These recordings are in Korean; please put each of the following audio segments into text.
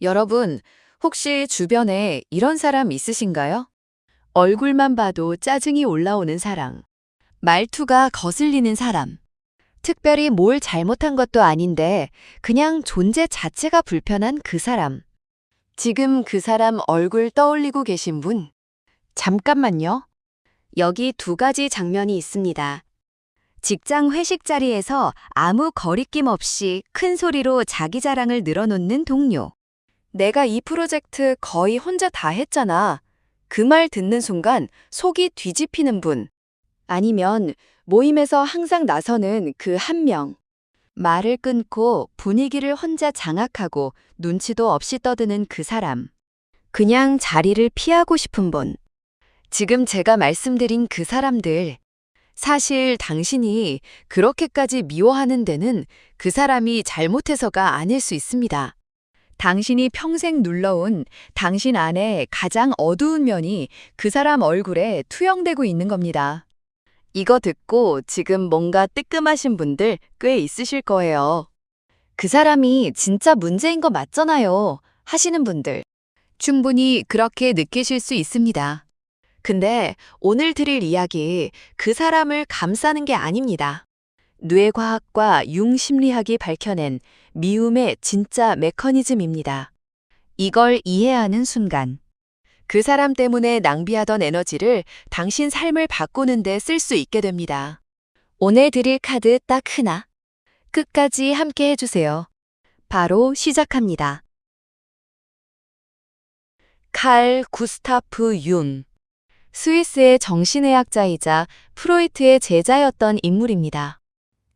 여러분, 혹시 주변에 이런 사람 있으신가요? 얼굴만 봐도 짜증이 올라오는 사람, 말투가 거슬리는 사람, 특별히 뭘 잘못한 것도 아닌데 그냥 존재 자체가 불편한 그 사람. 지금 그 사람 얼굴 떠올리고 계신 분? 잠깐만요. 여기 두 가지 장면이 있습니다. 직장 회식 자리에서 아무 거리낌 없이 큰 소리로 자기 자랑을 늘어놓는 동료. 내가 이 프로젝트 거의 혼자 다 했잖아. 그 말 듣는 순간 속이 뒤집히는 분. 아니면 모임에서 항상 나서는 그 한 명. 말을 끊고 분위기를 혼자 장악하고 눈치도 없이 떠드는 그 사람. 그냥 자리를 피하고 싶은 분. 지금 제가 말씀드린 그 사람들. 사실 당신이 그렇게까지 미워하는 데는 그 사람이 잘못해서가 아닐 수 있습니다. 당신이 평생 눌러온 당신 안에 가장 어두운 면이 그 사람 얼굴에 투영되고 있는 겁니다. 이거 듣고 지금 뭔가 뜨끔하신 분들 꽤 있으실 거예요. 그 사람이 진짜 문제인 거 맞잖아요. 하시는 분들. 충분히 그렇게 느끼실 수 있습니다. 근데 오늘 드릴 이야기 그 사람을 감싸는 게 아닙니다. 뇌과학과 융심리학이 밝혀낸 미움의 진짜 메커니즘입니다. 이걸 이해하는 순간 그 사람 때문에 낭비하던 에너지를 당신 삶을 바꾸는 데 쓸 수 있게 됩니다. 오늘 드릴 카드 딱 하나. 끝까지 함께 해주세요. 바로 시작합니다. 칼 구스타프 융. 스위스의 정신의학자이자 프로이트의 제자였던 인물입니다.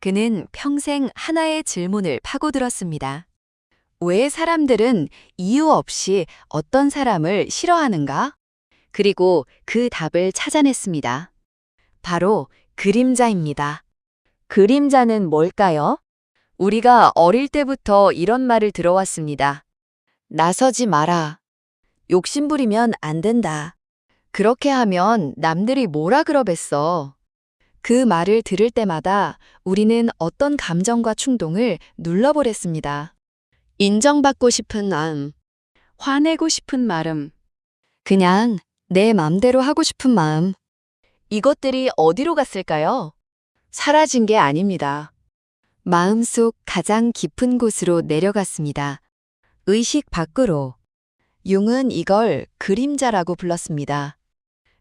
그는 평생 하나의 질문을 파고들었습니다. 왜 사람들은 이유 없이 어떤 사람을 싫어하는가? 그리고 그 답을 찾아냈습니다. 바로 그림자입니다. 그림자는 뭘까요? 우리가 어릴 때부터 이런 말을 들어왔습니다. 나서지 마라. 욕심부리면 안 된다. 그렇게 하면 남들이 뭐라 그러겠어. 그 말을 들을 때마다 우리는 어떤 감정과 충동을 눌러버렸습니다. 인정받고 싶은 마음, 화내고 싶은 마음, 그냥 내 맘대로 하고 싶은 마음. 이것들이 어디로 갔을까요? 사라진 게 아닙니다. 마음속 가장 깊은 곳으로 내려갔습니다. 의식 밖으로. 융은 이걸 그림자라고 불렀습니다.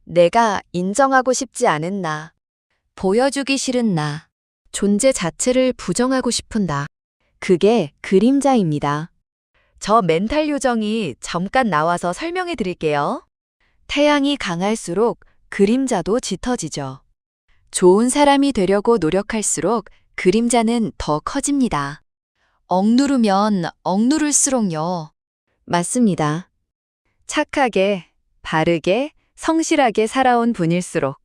내가 인정하고 싶지 않은 나. 보여주기 싫은 나, 존재 자체를 부정하고 싶은 나. 그게 그림자입니다. 저 멘탈 요정이 잠깐 나와서 설명해 드릴게요. 태양이 강할수록 그림자도 짙어지죠. 좋은 사람이 되려고 노력할수록 그림자는 더 커집니다. 억누르면 억누를수록요. 맞습니다. 착하게, 바르게, 성실하게 살아온 분일수록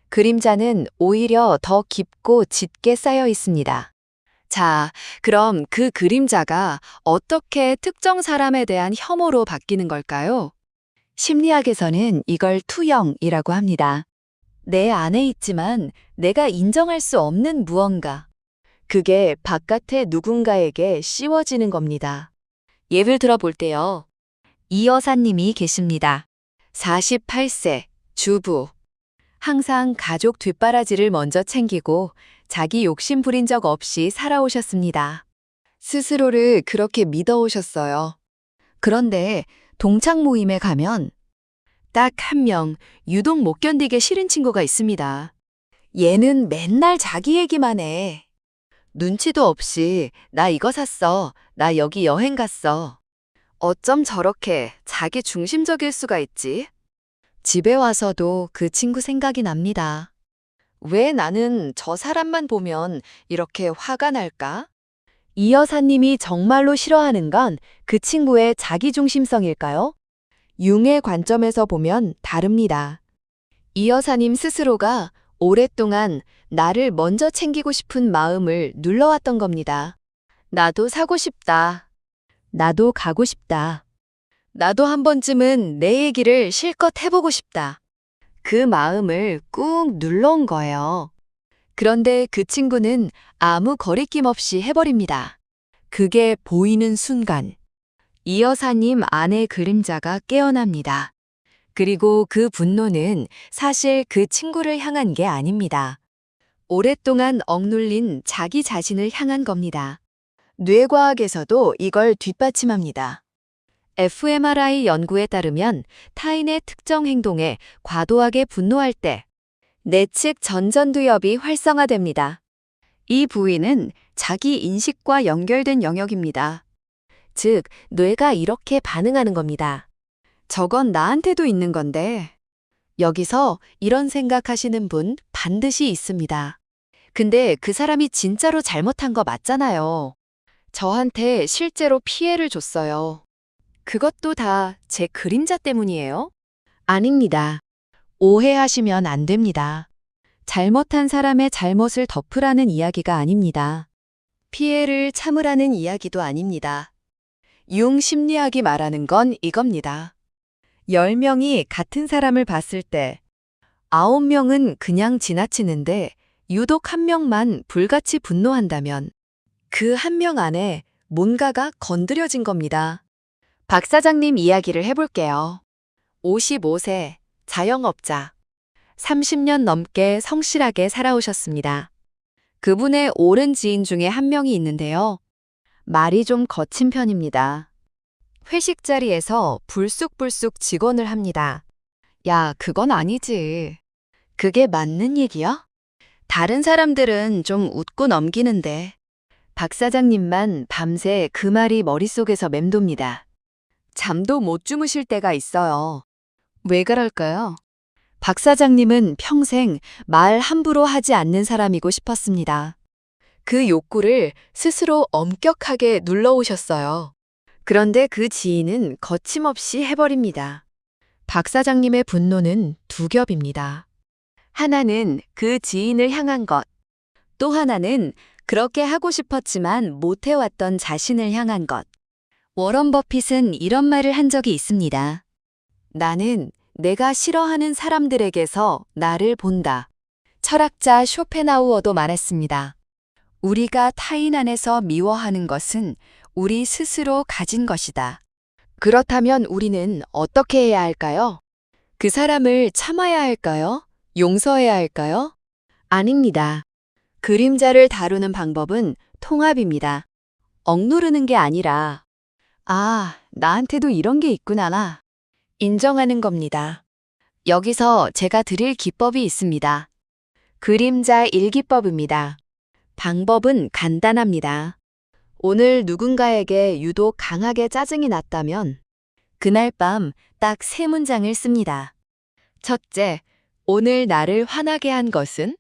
그림자는 오히려 더 깊고 짙게 쌓여 있습니다. 자, 그럼 그 그림자가 어떻게 특정 사람에 대한 혐오로 바뀌는 걸까요? 심리학에서는 이걸 투영이라고 합니다. 내 안에 있지만 내가 인정할 수 없는 무언가. 그게 바깥의 누군가에게 씌워지는 겁니다. 예를 들어 볼게요. 이 여사님이 계십니다. 48세, 주부. 항상 가족 뒷바라지를 먼저 챙기고 자기 욕심 부린 적 없이 살아오셨습니다. 스스로를 그렇게 믿어오셨어요. 그런데 동창 모임에 가면 딱 한 명 유독 못 견디게 싫은 친구가 있습니다. 얘는 맨날 자기 얘기만 해. 눈치도 없이 나 이거 샀어. 나 여기 여행 갔어. 어쩜 저렇게 자기 중심적일 수가 있지? 집에 와서도 그 친구 생각이 납니다. 왜 나는 저 사람만 보면 이렇게 화가 날까? 이 여사님이 정말로 싫어하는 건 그 친구의 자기중심성일까요? 융의 관점에서 보면 다릅니다. 이 여사님 스스로가 오랫동안 나를 먼저 챙기고 싶은 마음을 눌러왔던 겁니다. 나도 사고 싶다. 나도 가고 싶다. 나도 한 번쯤은 내 얘기를 실컷 해보고 싶다. 그 마음을 꾹 눌러온 거예요. 그런데 그 친구는 아무 거리낌 없이 해버립니다. 그게 보이는 순간 이 여사님 안의 그림자가 깨어납니다. 그리고 그 분노는 사실 그 친구를 향한 게 아닙니다. 오랫동안 억눌린 자기 자신을 향한 겁니다. 뇌과학에서도 이걸 뒷받침합니다. fMRI 연구에 따르면 타인의 특정 행동에 과도하게 분노할 때 내측 전전두엽이 활성화됩니다. 이 부위는 자기 인식과 연결된 영역입니다. 즉, 뇌가 이렇게 반응하는 겁니다. 저건 나한테도 있는 건데. 여기서 이런 생각하시는 분 반드시 있습니다. 근데 그 사람이 진짜로 잘못한 거 맞잖아요. 저한테 실제로 피해를 줬어요. 그것도 다 제 그림자 때문이에요? 아닙니다. 오해하시면 안 됩니다. 잘못한 사람의 잘못을 덮으라는 이야기가 아닙니다. 피해를 참으라는 이야기도 아닙니다. 융 심리학이 말하는 건 이겁니다. 10명이 같은 사람을 봤을 때 9명은 그냥 지나치는데 유독 1명만 불같이 분노한다면 그 1명 안에 뭔가가 건드려진 겁니다. 박 사장님 이야기를 해볼게요. 55세, 자영업자. 30년 넘게 성실하게 살아오셨습니다. 그분의 오랜 지인 중에 1명이 있는데요. 말이 좀 거친 편입니다. 회식 자리에서 불쑥불쑥 직언을 합니다. 야, 그건 아니지. 그게 맞는 얘기야? 다른 사람들은 좀 웃고 넘기는데. 박 사장님만 밤새 그 말이 머릿속에서 맴돕니다. 잠도 못 주무실 때가 있어요. 왜 그럴까요? 박 사장님은 평생 말 함부로 하지 않는 사람이고 싶었습니다. 그 욕구를 스스로 엄격하게 눌러오셨어요. 그런데 그 지인은 거침없이 해버립니다. 박 사장님의 분노는 두 겹입니다. 하나는 그 지인을 향한 것, 또 하나는 그렇게 하고 싶었지만 못해왔던 자신을 향한 것. 워런 버핏은 이런 말을 한 적이 있습니다. 나는 내가 싫어하는 사람들에게서 나를 본다. 철학자 쇼펜하우어도 말했습니다. 우리가 타인 안에서 미워하는 것은 우리 스스로 가진 것이다. 그렇다면 우리는 어떻게 해야 할까요? 그 사람을 참아야 할까요? 용서해야 할까요? 아닙니다. 그림자를 다루는 방법은 통합입니다. 억누르는 게 아니라, 아, 나한테도 이런 게 있구나. 인정하는 겁니다. 여기서 제가 드릴 기법이 있습니다. 그림자 일기법입니다. 방법은 간단합니다. 오늘 누군가에게 유독 강하게 짜증이 났다면 그날 밤 딱 3문장을 씁니다. 첫째, 오늘 나를 화나게 한 것은?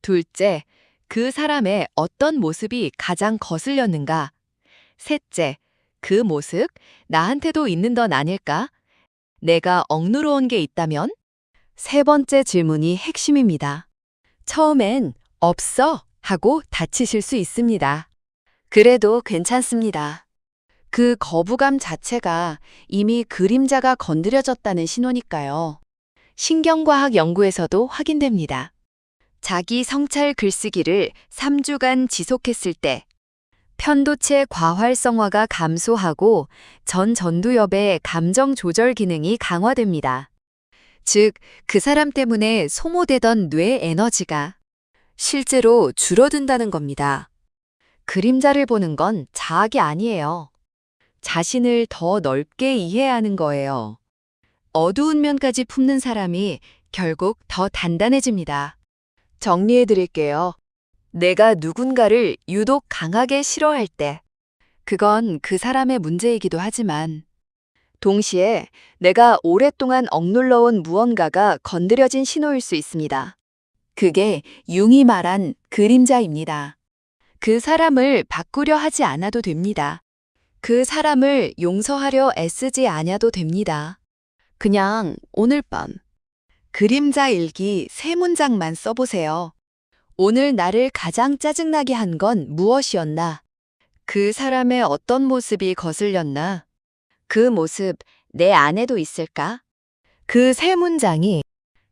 둘째, 그 사람의 어떤 모습이 가장 거슬렸는가? 셋째, 그 모습 나한테도 있는 건 아닐까? 내가 억누러온 게 있다면? 세 번째 질문이 핵심입니다. 처음엔 없어 하고 다치실 수 있습니다. 그래도 괜찮습니다. 그 거부감 자체가 이미 그림자가 건드려졌다는 신호니까요. 신경과학 연구에서도 확인됩니다. 자기 성찰 글쓰기를 3주간 지속했을 때 편도체 과활성화가 감소하고 전두엽의 감정 조절 기능이 강화됩니다. 즉, 그 사람 때문에 소모되던 뇌 에너지가 실제로 줄어든다는 겁니다. 그림자를 보는 건 자학이 아니에요. 자신을 더 넓게 이해하는 거예요. 어두운 면까지 품는 사람이 결국 더 단단해집니다. 정리해 드릴게요. 내가 누군가를 유독 강하게 싫어할 때, 그건 그 사람의 문제이기도 하지만, 동시에 내가 오랫동안 억눌러온 무언가가 건드려진 신호일 수 있습니다. 그게 융이 말한 그림자입니다. 그 사람을 바꾸려 하지 않아도 됩니다. 그 사람을 용서하려 애쓰지 않아도 됩니다. 그냥 오늘 밤 그림자 일기 3문장만 써보세요. 오늘 나를 가장 짜증나게 한 건 무엇이었나? 그 사람의 어떤 모습이 거슬렸나? 그 모습 내 안에도 있을까? 그 3문장이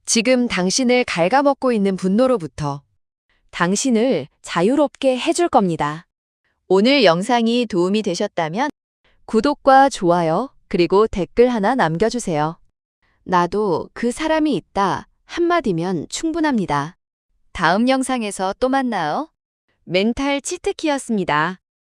지금 당신을 갉아먹고 있는 분노로부터 당신을 자유롭게 해줄 겁니다. 오늘 영상이 도움이 되셨다면 구독과 좋아요, 그리고 댓글 하나 남겨주세요. 나도 그 사람이 있다 한마디면 충분합니다. 다음 영상에서 또 만나요. 멘탈 치트키였습니다.